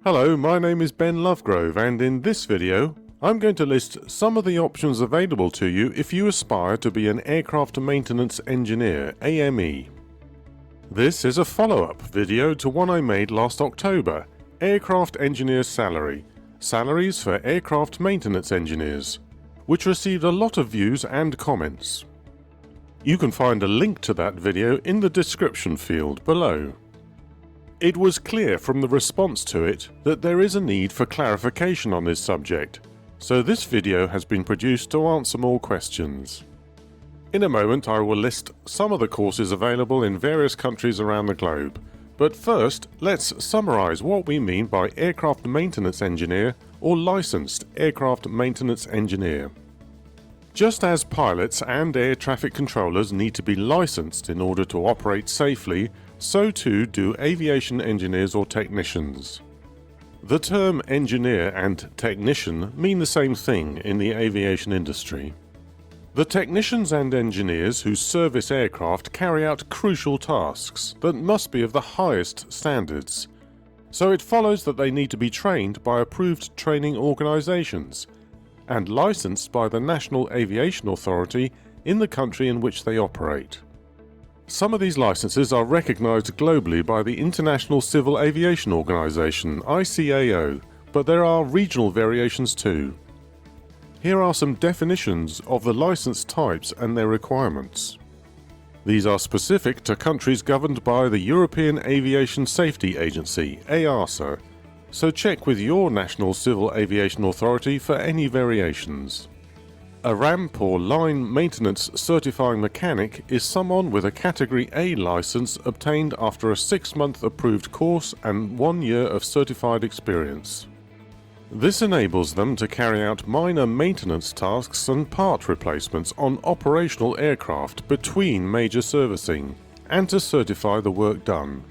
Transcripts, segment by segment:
Hello, my name is Ben Lovegrove, and in this video I'm going to list some of the options available to you if you aspire to be an aircraft maintenance engineer, AME. This is a follow-up video to one I made last October, Aircraft Engineer Salary, Salaries for Aircraft Maintenance Engineers, which received a lot of views and comments. You can find a link to that video in the description field below. It was clear from the response to it that there is a need for clarification on this subject, so this video has been produced to answer more questions. In a moment I will list some of the courses available in various countries around the globe, but first let's summarise what we mean by aircraft maintenance engineer or licensed aircraft maintenance engineer. Just as pilots and air traffic controllers need to be licensed in order to operate safely, so too do aviation engineers or technicians. The term engineer and technician mean the same thing in the aviation industry. The technicians and engineers who service aircraft carry out crucial tasks that must be of the highest standards, so it follows that they need to be trained by approved training organisations and licensed by the National Aviation Authority in the country in which they operate. Some of these licenses are recognised globally by the International Civil Aviation Organization, ICAO, but there are regional variations too. Here are some definitions of the license types and their requirements. These are specific to countries governed by the European Aviation Safety Agency, EASA, so check with your National Civil Aviation Authority for any variations. A ramp or line maintenance certifying mechanic is someone with a Category A license obtained after a 6-month approved course and 1 year of certified experience. This enables them to carry out minor maintenance tasks and part replacements on operational aircraft between major servicing, and to certify the work done.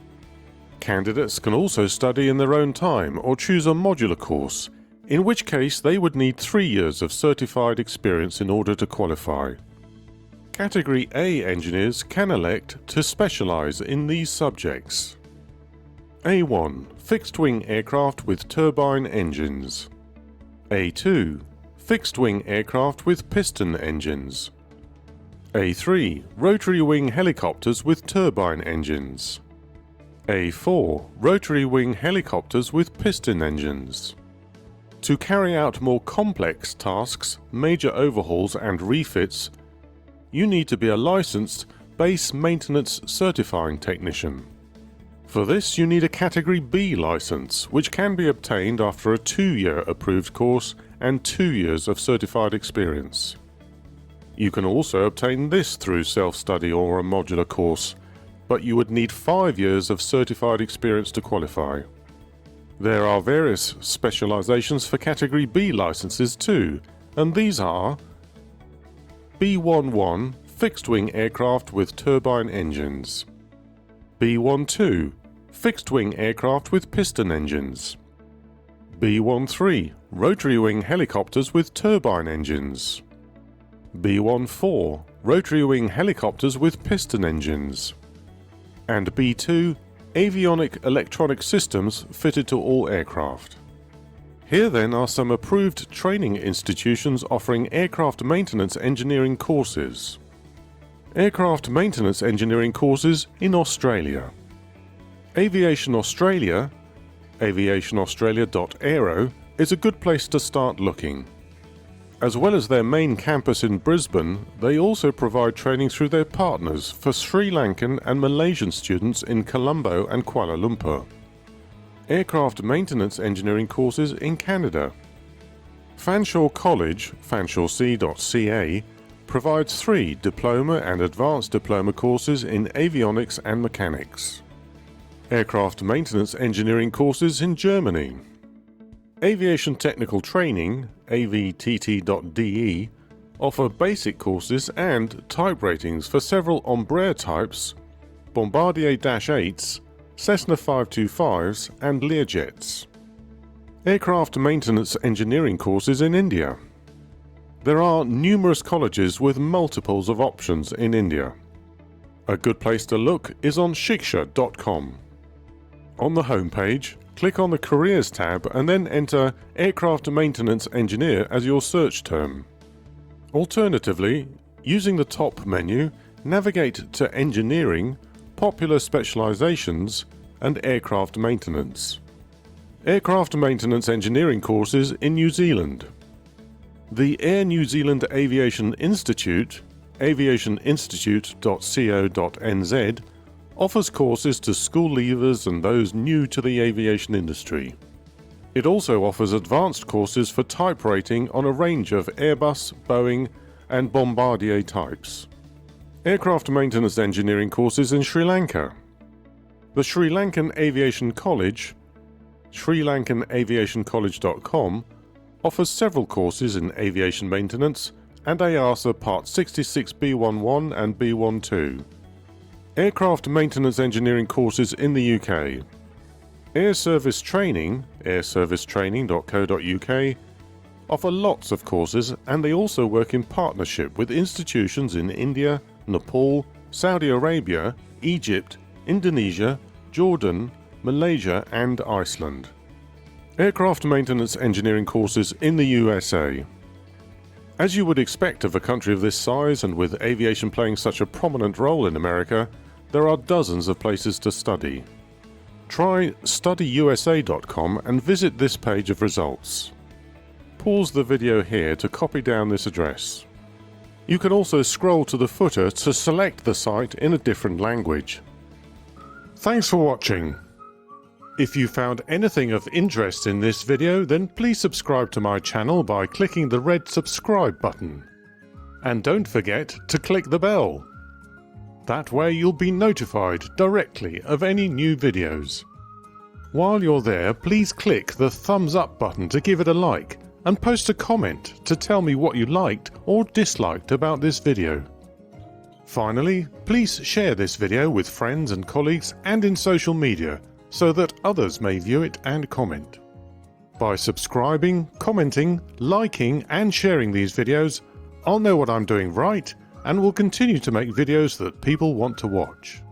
Candidates can also study in their own time or choose a modular course, in which case they would need 3 years of certified experience in order to qualify. Category A engineers can elect to specialise in these subjects. A1. Fixed-wing aircraft with turbine engines. A2. Fixed-wing aircraft with piston engines. A3. Rotary-wing helicopters with turbine engines. A4. Rotary-wing helicopters with piston engines. To carry out more complex tasks, major overhauls and refits, you need to be a licensed base maintenance certifying technician. For this you need a Category B license, which can be obtained after a 2-year approved course and 2 years of certified experience. You can also obtain this through self-study or a modular course, but you would need 5 years of certified experience to qualify. There are various specializations for Category B licenses too, and these are B11 Fixed-wing aircraft with turbine engines, B12 Fixed-wing aircraft with piston engines, B13 Rotary-wing helicopters with turbine engines, B14 Rotary-wing helicopters with piston engines, and B2 Avionic electronic systems fitted to all aircraft. Here then are some approved training institutions offering aircraft maintenance engineering courses. Aircraft maintenance engineering courses in Australia. Aviation Australia, aviationaustralia.aero, is a good place to start looking. As well as their main campus in Brisbane, they also provide training through their partners for Sri Lankan and Malaysian students in Colombo and Kuala Lumpur. Aircraft maintenance engineering courses in Canada. Fanshawe College, fanshawec.ca, provides 3 diploma and advanced diploma courses in avionics and mechanics. Aircraft maintenance engineering courses in Germany. Aviation Technical Training, avtt.de, offer basic courses and type ratings for several Embraer types, Bombardier Dash 8s, Cessna 525s and Learjets. Aircraft maintenance engineering courses in India. There are numerous colleges with multiples of options in India. A good place to look is on shiksha.com. On the homepage, click on the Careers tab and then enter Aircraft Maintenance Engineer as your search term. Alternatively, using the top menu, navigate to Engineering, Popular Specializations, and Aircraft Maintenance. Aircraft Maintenance Engineering courses in New Zealand. The Air New Zealand Aviation Institute, aviationinstitute.co.nz, offers courses to school leavers and those new to the aviation industry. It also offers advanced courses for type rating on a range of Airbus, Boeing, and Bombardier types. Aircraft Maintenance Engineering courses in Sri Lanka. The Sri Lankan Aviation College, srilankanaviationcollege.com, offers several courses in aviation maintenance and EASA Part 66 B11 and B12. Aircraft Maintenance Engineering courses in the UK. Air Service Training, airservicetraining.co.uk, offer lots of courses, and they also work in partnership with institutions in India, Nepal, Saudi Arabia, Egypt, Indonesia, Jordan, Malaysia and Iceland. Aircraft Maintenance Engineering courses in the USA. As you would expect of a country of this size and with aviation playing such a prominent role in America, there are dozens of places to study. Try studyusa.com and visit this page of results. Pause the video here to copy down this address. You can also scroll to the footer to select the site in a different language. Thanks for watching. If you found anything of interest in this video, then please subscribe to my channel by clicking the red subscribe button. And don't forget to click the bell. That way you'll be notified directly of any new videos. While you're there, please click the thumbs up button to give it a like and post a comment to tell me what you liked or disliked about this video. Finally, please share this video with friends and colleagues and in social media so that others may view it and comment. By subscribing, commenting, liking and sharing these videos, I'll know what I'm doing right and will continue to make videos that people want to watch.